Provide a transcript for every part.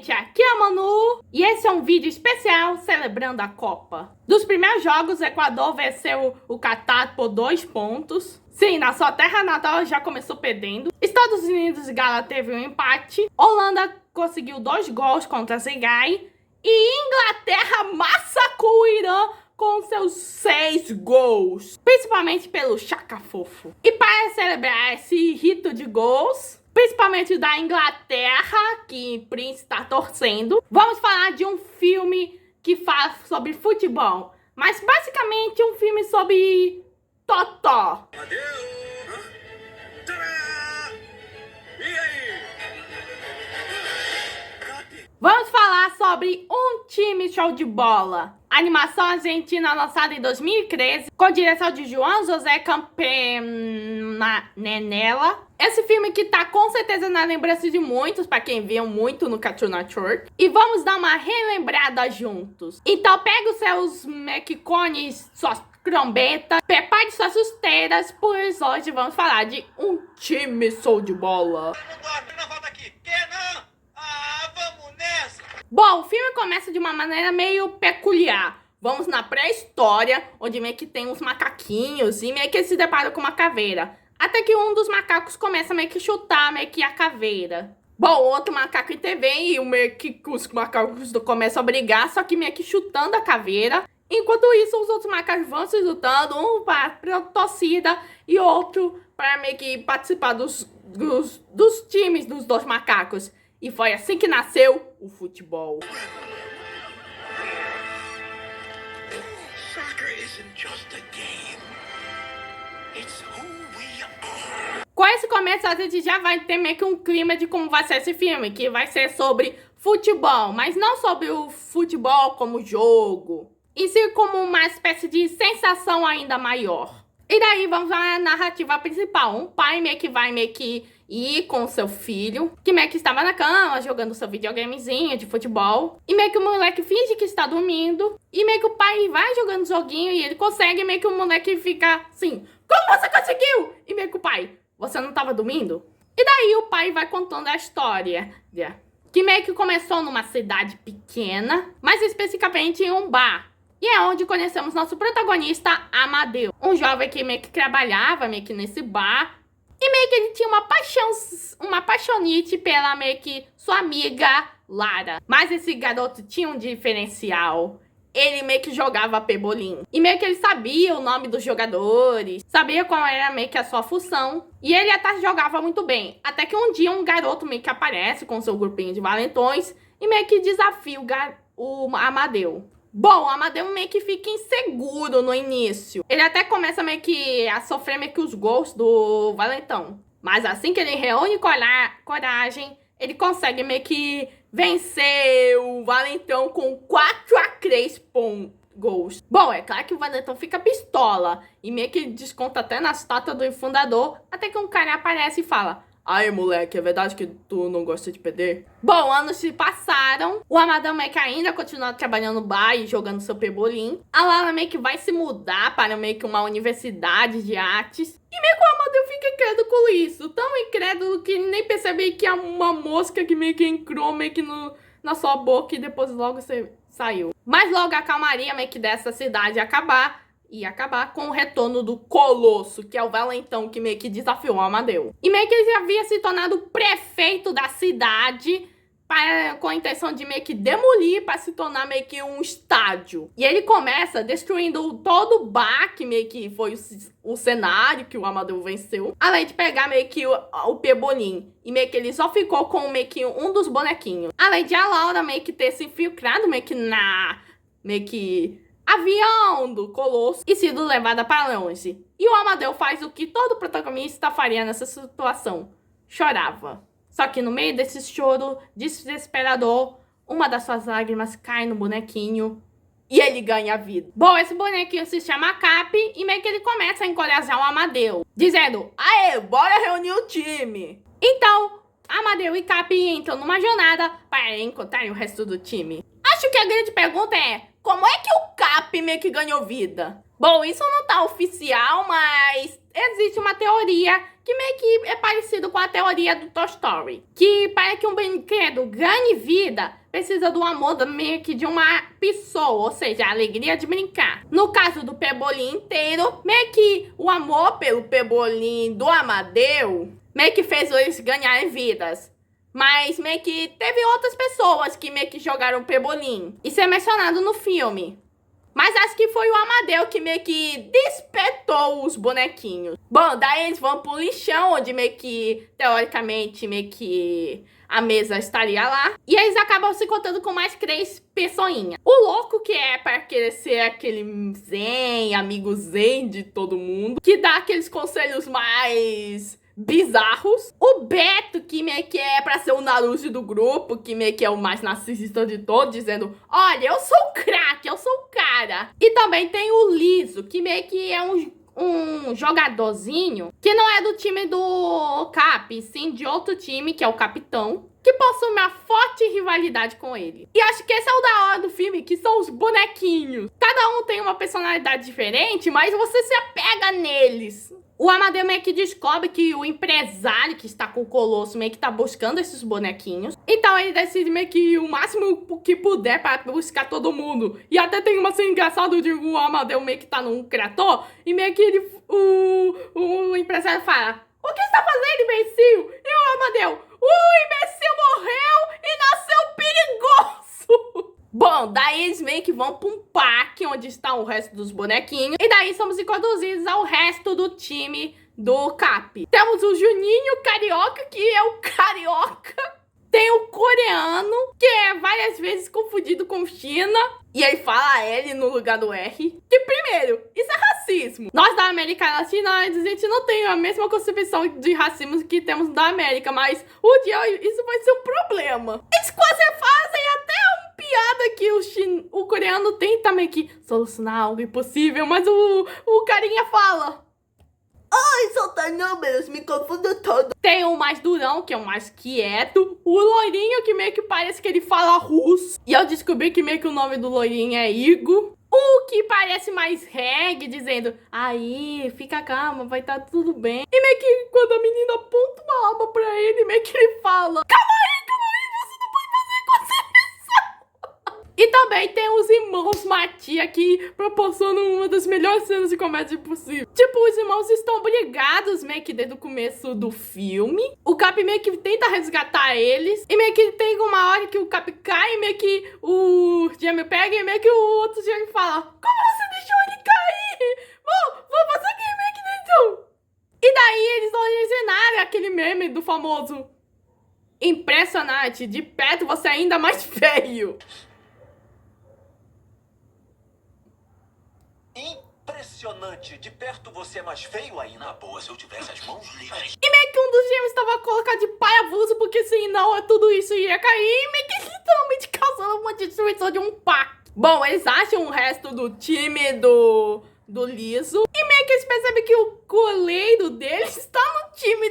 gente, aqui é a Manu e esse é um vídeo especial celebrando a Copa. Dos primeiros jogos, o Equador venceu o Catar por 2 pontos. Sim, na sua terra natal já começou perdendo. Estados Unidos e Gala teve um empate. Holanda conseguiu 2 gols contra Senegal. E Inglaterra massacrou o Irã com seus 6 gols. Principalmente pelo Chaka Fofo. E para celebrar esse rito de gols, principalmente da Inglaterra, que o Prince está torcendo, vamos falar de um filme que fala sobre futebol. Mas basicamente um filme sobre Totó. Vamos falar sobre Um Time Show de Bola. Animação argentina lançada em 2013, com direção de João José Campanella. Esse filme que tá com certeza na lembrança de muitos, pra quem viu muito no Cartoon Network. E vamos dar uma relembrada juntos. Então pega os seus McCones, suas trombetas, prepare suas chuteiras, pois hoje vamos falar de Um Time Show de Bola. Bom, o filme começa de uma maneira meio peculiar. Vamos na pré-história, onde meio que tem uns macaquinhos e meio que eles se deparam com uma caveira. Até que um dos macacos começa meio que chutar meio que a caveira. Bom, outro macaco intervém e meio que os macacos começam a brigar, só que meio que chutando a caveira. Enquanto isso, os outros macacos vão se lutando, um para a torcida e outro para meio que participar dos times dos 2 macacos. E foi assim que nasceu o futebol. Com esse começo, a gente já vai ter meio que um clima de como vai ser esse filme, que vai ser sobre futebol, mas não sobre o futebol como jogo, e sim como uma espécie de sensação ainda maior. E daí vamos à narrativa principal. Um pai meio que vai meio que ir com seu filho, que meio que estava na cama, jogando seu videogamezinho de futebol. E meio que o moleque finge que está dormindo. E meio que o pai vai jogando joguinho e ele consegue. E meio que o moleque fica assim, como você conseguiu? E meio que o pai, você não estava dormindo? E daí o pai vai contando a história, que meio que começou numa cidade pequena, mas especificamente em um bar. E é onde conhecemos nosso protagonista, Amadeu. Um jovem que meio que trabalhava meio que nesse bar. E meio que ele tinha uma paixonite pela meio que sua amiga Lara. Mas esse garoto tinha um diferencial. Ele meio que jogava pebolim. E meio que ele sabia o nome dos jogadores. Sabia qual era meio que a sua função. E ele até jogava muito bem. Até que um dia um garoto meio que aparece com seu grupinho de valentões. E meio que desafia o Amadeu. Bom, o Amadeu meio que fica inseguro no início. Ele até começa meio que a sofrer meio que os gols do valentão. Mas assim que ele reúne coragem, ele consegue meio que vencer o valentão com 4-3 gols. Bom, é claro que o valentão fica pistola. E meio que desconta até na estátua do fundador. Até que um cara aparece e fala: aí, moleque, é verdade que tu não gosta de perder? Bom, anos se passaram. O Amadeu meio que ainda continua trabalhando no bar e jogando seu pebolim. A Lara meio que vai se mudar para meio que uma universidade de artes. E meio que o Amadeu fica incrédulo com isso. Tão incrédulo que nem percebe que há uma mosca que meio que entrou meio que na sua boca e depois logo saiu. Mas logo a calmaria meio que dessa cidade ia acabar com o retorno do Colosso, que é o valentão que meio que desafiou o Amadeu. E meio que ele já havia se tornado prefeito da cidade com a intenção de meio que demolir para se tornar meio que um estádio. E ele começa destruindo todo o bar, que meio que foi o cenário que o Amadeu venceu. Além de pegar meio que o pebolim. E meio que ele só ficou com meio que um dos bonequinhos. Além de a Laura meio que ter se infiltrado meio que avião do Colosso e sido levada para longe. E o Amadeu faz o que todo protagonista faria nessa situação. Chorava. Só que no meio desse choro desesperador, uma das suas lágrimas cai no bonequinho e ele ganha vida. Bom, esse bonequinho se chama Cap e meio que ele começa a encorajar o Amadeu, dizendo: aê, bora reunir o time. Então, Amadeu e Cap entram numa jornada para encontrar o resto do time. Acho que a grande pergunta é: como é que o Cap meio que ganhou vida? Bom, isso não tá oficial, mas existe uma teoria que meio que é parecido com a teoria do Toy Story. Que para que um brinquedo ganhe vida, precisa do amor meio que de uma pessoa, ou seja, a alegria de brincar. No caso do Pebolim inteiro, meio que o amor pelo Pebolim do Amadeu, meio que fez eles ganharem vidas. Mas meio que teve outras pessoas que meio que jogaram Pebolim. Isso é mencionado no filme. Mas acho que foi o Amadeu que meio que despertou os bonequinhos. Bom, daí eles vão pro lixão, onde meio que, teoricamente, meio que a mesa estaria lá. E eles acabam se encontrando com mais 3 pessoinhas. O louco que é para querer ser aquele zen, amigo zen de todo mundo, que dá aqueles conselhos mais bizarros. O Beto, que meio que é pra ser o Naruto do grupo, que meio que é o mais narcisista de todos, dizendo, olha, eu sou o craque, eu sou o cara. E também tem o Liso, que meio que é um jogadorzinho, que não é do time do Cap, sim de outro time, que é o Capitão, que possui uma forte rivalidade com ele. E acho que esse é o da hora do filme, que são os bonequinhos. Cada um tem uma personalidade diferente, mas você se apega neles. O Amadeu meio que descobre que o empresário que está com o Colosso meio que tá buscando esses bonequinhos. Então ele decide meio que o máximo que puder para buscar todo mundo. E até tem uma cena engraçada de o Amadeu meio que tá num crator. E meio que o empresário fala, o que você tá fazendo, imbecil? E o Amadeu, o imbecil morreu e nasceu perigoso. Bom, daí eles meio que vão pra um parque onde está o resto dos bonequinhos. E daí somos introduzidos ao resto do time do Cap. Temos o Juninho Carioca, que é o Carioca. Tem o coreano, que é várias vezes confundido com China. E aí fala L no lugar do R. Que primeiro, isso é racismo. Nós da América Latina, a gente não tem a mesma concepção de racismo que temos da América. Mas um dia isso vai ser um problema. Eles quase fazem até piada que o coreano tenta meio que solucionar algo impossível, mas o carinha fala, ai, solta números, me confundo todo. Tem o mais durão, que é o mais quieto. O loirinho, que meio que parece que ele fala russo. E eu descobri que meio que o nome do loirinho é Igor. O que parece mais reggae, dizendo, aí, fica calma, vai estar tudo bem. E meio que quando a menina aponta uma arma pra ele, meio que ele fala, calma aí, você não pode fazer com isso. E também tem os irmãos Matia, que proporcionam uma das melhores cenas de comédia possível. Tipo, os irmãos estão brigados meio que desde o começo do filme. O Cap meio que tenta resgatar eles. E meio que tem uma hora que o Cap cai e meio que o gêmeo pega e meio que o outro gêmeo fala, como você deixou ele cair? Bom, você que meio que deixou. E daí eles originaram aquele meme do famoso impressionante, de perto você é ainda mais feio. Impressionante. De perto você é mais feio aí. Na boa, se eu tivesse as mãos livres. E meio que um dos gêmeos estava colocado de pai avulso, porque senão tudo isso ia cair. E meio que literalmente causando uma destruição de um parque. Bom, eles acham o resto do time do Liso. E meio que eles percebem que o goleiro deles está no time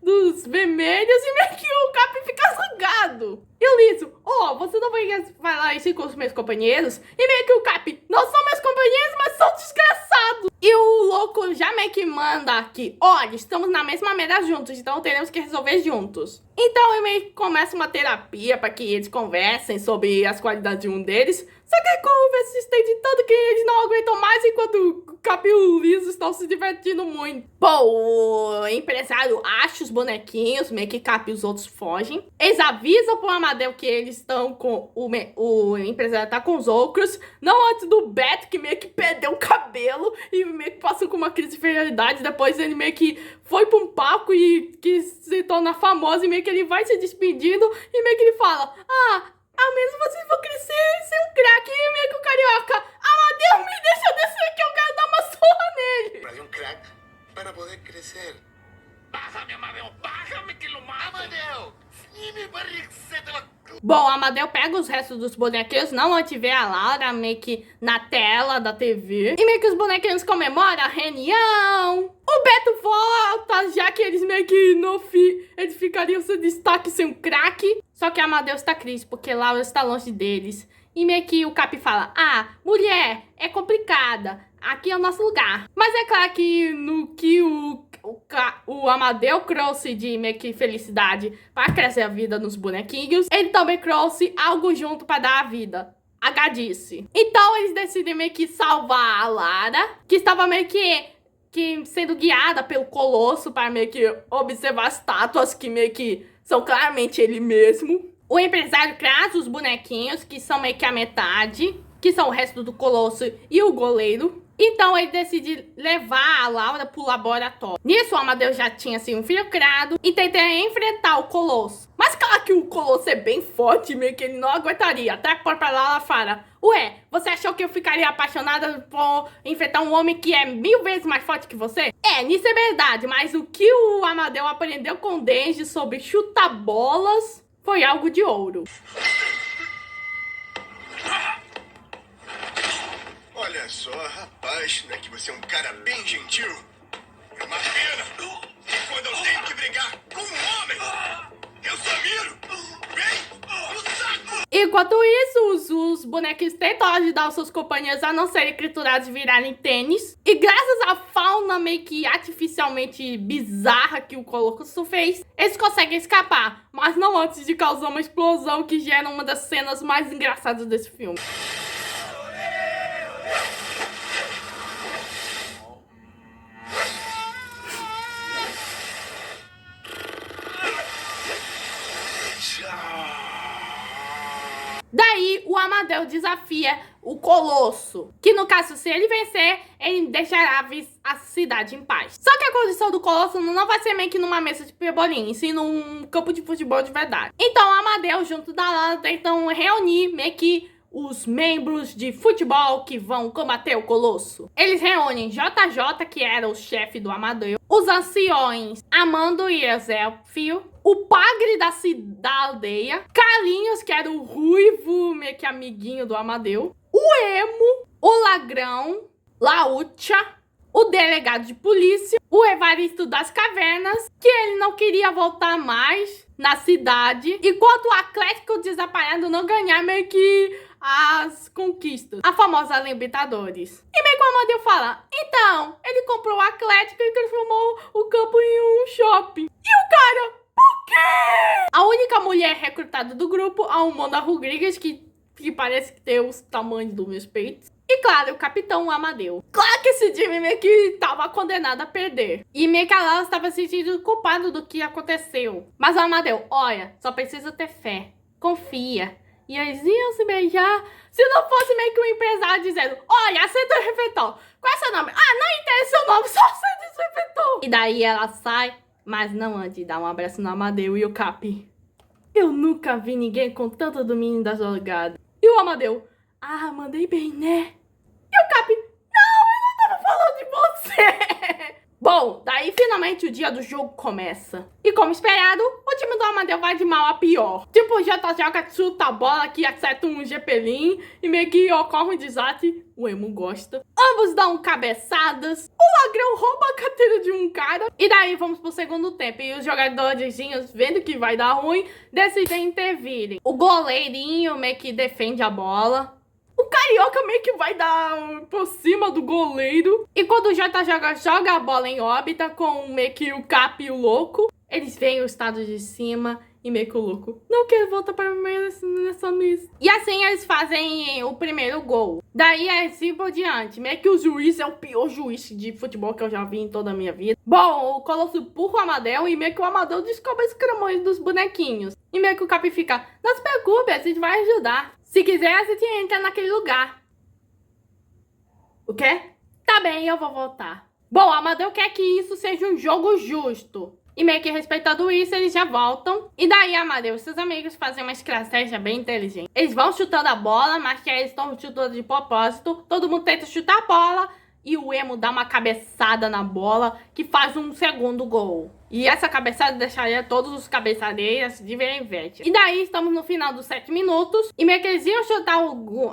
dos vermelhos. E meio que o Cap fica zangado. E o Liso, você não vai falar isso com os meus companheiros? E meio que o Cap, não são meus companheiros, mas são desgraçados. E o louco já meio que manda aqui, olha, estamos na mesma meta juntos, então teremos que resolver juntos. Então ele meio que começa uma terapia para que eles conversem sobre as qualidades de um deles. Só que a conversa se estende tanto que eles não aguentam mais, enquanto o Cap e o Liso estão se divertindo muito. Bom, o empresário acha os bonequinhos, meio que Cap e os outros fogem. Eles avisam pro Amadeu que eles estão com... O empresário tá com os outros. Não antes do Beto, que meio que perdeu o cabelo e meio que passou com uma crise de inferioridade. Depois ele meio que foi pra um palco e que se torna famoso. E meio que ele vai se despedindo e meio que ele fala, ao menos vocês vão crescer e ser um craque. E meio que o Carioca, Amadeu, me deixa descer que eu quero dar uma surra nele. Para um crack, para poder crescer. Bájame, Amadeu, bájame que lo mato. Amadeu, me Bom, Amadeu pega os restos dos bonequinhos, não antes vê a Laura meio que na tela da TV. E meio que os bonequinhos comemoram a reunião. O Beto volta, já que eles meio que no fim, eles ficariam sem destaque, sem um craque. Só que Amadeu está triste, porque Laura está longe deles. E meio que o Cap fala, mulher, é complicada. aqui é o nosso lugar. Mas é claro que no que o Amadeu trouxe de meio que felicidade para crescer a vida nos bonequinhos, ele também trouxe algo junto para dar a vida. A Gadice. Então eles decidem meio que salvar a Lara, que estava meio que sendo guiada pelo Colosso para meio que observar as estátuas que meio que são claramente ele mesmo. O empresário traz os bonequinhos, que são meio que a metade, que são o resto do Colosso e o goleiro. Então ele decide levar a Laura pro laboratório. Nisso o Amadeu já tinha se infiltrado e tenta enfrentar o Colosso. Mas claro que o Colosso é bem forte, meio que ele não aguentaria. Até a própria Laura fala: ué, você achou que eu ficaria apaixonada por enfrentar um homem que é 1000 vezes mais forte que você? É, nisso é verdade, mas o que o Amadeu aprendeu com o Denji sobre chutar bolas foi algo de ouro. Olha só, rapaz, não é que você é um cara bem gentil? É uma pena. Quando eu tenho que brigar com um homem, eu só miro bem o saco. Enquanto isso, os bonequinhos tentam ajudar os seus companheiros a não serem triturados e virarem tênis. E graças à fauna meio que artificialmente bizarra que o Colosso fez, eles conseguem escapar. Mas não antes de causar uma explosão que gera uma das cenas mais engraçadas desse filme. Daí, o Amadeu desafia o Colosso, que no caso, se ele vencer, ele deixará a cidade em paz. Só que a condição do Colosso não vai ser meio que numa mesa de pebolim, e sim num campo de futebol de verdade. Então, o Amadeu, junto da Lara, tentam reunir meio que os membros de futebol que vão combater o Colosso. Eles reúnem JJ, que era o chefe do Amadeu, os anciões Amando e Eusélfio, o padre da aldeia, Carlinhos, que era o ruivo, meio que amiguinho do Amadeu, o Emo, o Lagrão, Laúcha, o delegado de polícia, o Evaristo das Cavernas, que ele não queria voltar mais na cidade, enquanto o Atlético Desaparado não ganhar meio que as conquistas, a famosa Libertadores. E meio que o Amadeu fala: então, ele comprou o Atlético e transformou o campo em um shopping. E o cara: por quê? A única mulher recrutada do grupo, a Amanda Rodrigues, que parece que tem os tamanhos dos meus peitos. E claro, o Capitão Amadeu. Claro que esse time meio que tava condenado a perder. E meio que a Lara estava se sentindo culpado do que aconteceu. Mas o Amadeu: olha, só precisa ter fé. Confia. E eles iam se beijar. Se não fosse meio que um empresário dizendo: olha, aceita o refeitório. Qual é seu nome? Ah, não entendo seu nome, só aceita esse refeitório. E daí ela sai, mas não antes de dar um abraço no Amadeu e o Cap: eu nunca vi ninguém com tanto domínio das jogadas. E o Amadeu: ah, mandei bem, né? E o Cap: não, eu não tava falando de você. Bom, daí finalmente o dia do jogo começa. E como esperado, o time do Amadeu vai de mal a pior. Tipo, o JJ chuta a bola que acerta um Zeppelin e meio que ocorre um desastre. O Emo gosta. Ambos dão cabeçadas. O Lagrão rouba a carteira de um cara. E daí vamos pro segundo tempo. E os jogadores, vendo que vai dar ruim, decidem intervirem. O goleirinho meio que defende a bola. O Carioca meio que vai dar por cima do goleiro. E quando o JJ joga a bola em órbita com meio que o Cap e o Louco, eles veem o estado de cima e meio que o Louco: não quero voltar para nessa mesa. E assim eles fazem o primeiro gol. Daí é assim por diante. Meio que o juiz é o pior juiz de futebol que eu já vi em toda a minha vida. Bom, o Colosso empurra o Amadeu e meio que o Amadeu descobre os cramões dos bonequinhos. E meio que o Cap fica: não se preocupe, a gente vai ajudar. Se quiser, a gente entra naquele lugar. O quê? Tá bem, eu vou voltar. Bom, Amadeu quer que isso seja um jogo justo. E meio que respeitando isso, eles já voltam. E daí, Amadeu e seus amigos fazem uma estratégia bem inteligente. Eles vão chutando a bola, mas que eles estão chutando de propósito. Todo mundo tenta chutar a bola. E o Emo dá uma cabeçada na bola, que faz um segundo gol. E essa cabeçada deixaria todos os cabeçadeiras de verivete. E daí estamos no final dos 7 minutos. E meio que eles iam chutar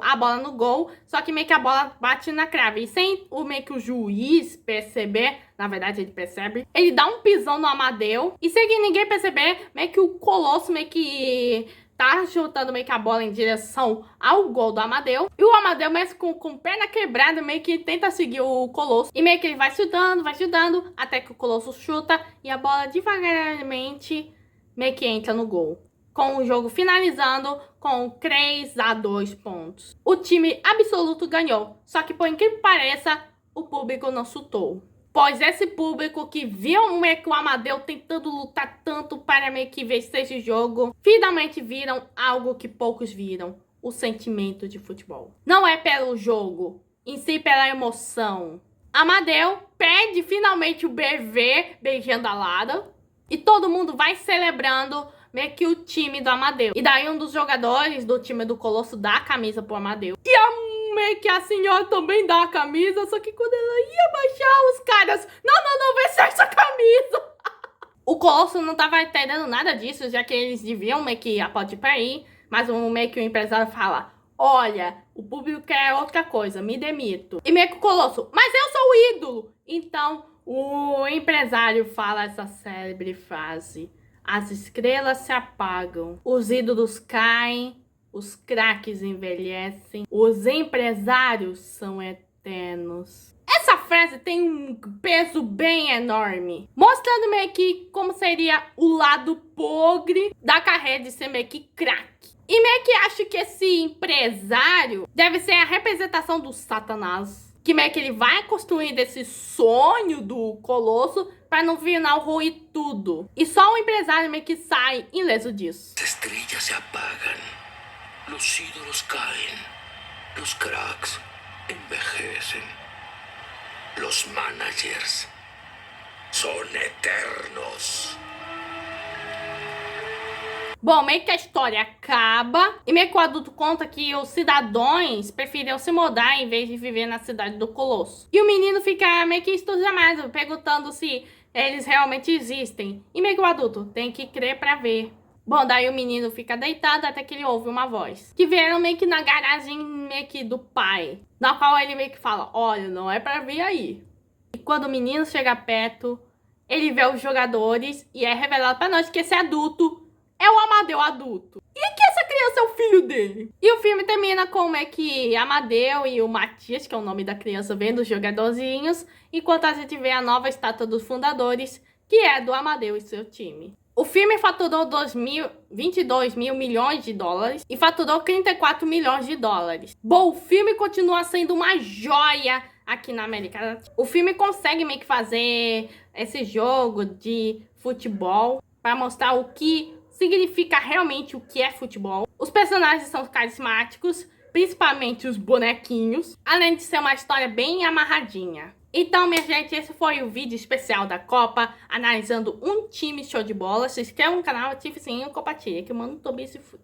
a bola no gol. Só que meio que a bola bate na crave. E sem meio que o juiz perceber, na verdade ele percebe, ele dá um pisão no Amadeu. E sem que ninguém perceber, meio que o Colosso meio que tá chutando meio que a bola em direção ao gol do Amadeu. E o Amadeu, mesmo com perna quebrada, meio que tenta seguir o Colosso. E meio que ele vai chutando, até que o Colosso chuta e a bola devagaramente meio que entra no gol. Com o jogo finalizando com 3-2 pontos. O time absoluto ganhou, só que por incrível que pareça, o público não chutou. Pois esse público que viu meio que o Amadeu tentando lutar tanto para meio que vencer esse jogo, finalmente viram algo que poucos viram, o sentimento de futebol. Não é pelo jogo, em si pela emoção. Amadeu perde finalmente o BV beijando a Lara e todo mundo vai celebrando meio que o time do Amadeu. E daí um dos jogadores do time do Colosso dá a camisa pro Amadeu. E meio que a senhora também dá a camisa, só que quando ela ia baixar, os caras, não, vê só essa camisa. O Colosso não tava entendendo nada disso, já que eles deviam meio que pode ir pra aí, mas meio que o empresário fala, olha, o público quer outra coisa, me demito. E meio que o Colosso, mas eu sou o ídolo. Então o empresário fala essa célebre frase, as estrelas se apagam, os ídolos caem, os craques envelhecem, os empresários são eternos. Essa frase tem um peso bem enorme, mostrando meio que como seria o lado podre da carreira de ser meio que craque. E meio que acho que esse empresário deve ser a representação do Satanás. Que meio que ele vai construindo esse sonho do Colosso para no final ruir tudo. E só o empresário meio que sai ileso disso. As estrelas se apagam, os ídolos caem, os cracks envejecem, os managers são eternos. Bom, meio que a história acaba e meio que o adulto conta que os cidadãos preferiam se mudar em vez de viver na cidade do Colosso. E o menino fica meio que entusiasmado, perguntando se eles realmente existem. E meio que o adulto tem que crer pra ver. Bom, daí o menino fica deitado até que ele ouve uma voz. Que vieram meio que na garagem meio que do pai. Na qual ele meio que fala, olha, não é pra vir aí. E quando o menino chega perto, ele vê os jogadores e é revelado pra nós que esse adulto é o Amadeu adulto. E que essa criança é o filho dele. E o filme termina com que Amadeu e o Matias, que é o nome da criança, vendo os jogadorzinhos, enquanto a gente vê a nova estátua dos fundadores, que é do Amadeu e seu time. O filme faturou 22 mil milhões de dólares e faturou 34 milhões de dólares. Bom, o filme continua sendo uma joia aqui na América Latina. O filme consegue meio que fazer esse jogo de futebol para mostrar o que significa realmente o que é futebol. Os personagens são carismáticos, principalmente os bonequinhos, além de ser uma história bem amarradinha. Então, minha gente, esse foi o vídeo especial da Copa, analisando um time show de bola. Se inscreva no canal, ative o sininho e compartilhe, que o Mano Tobias se fude.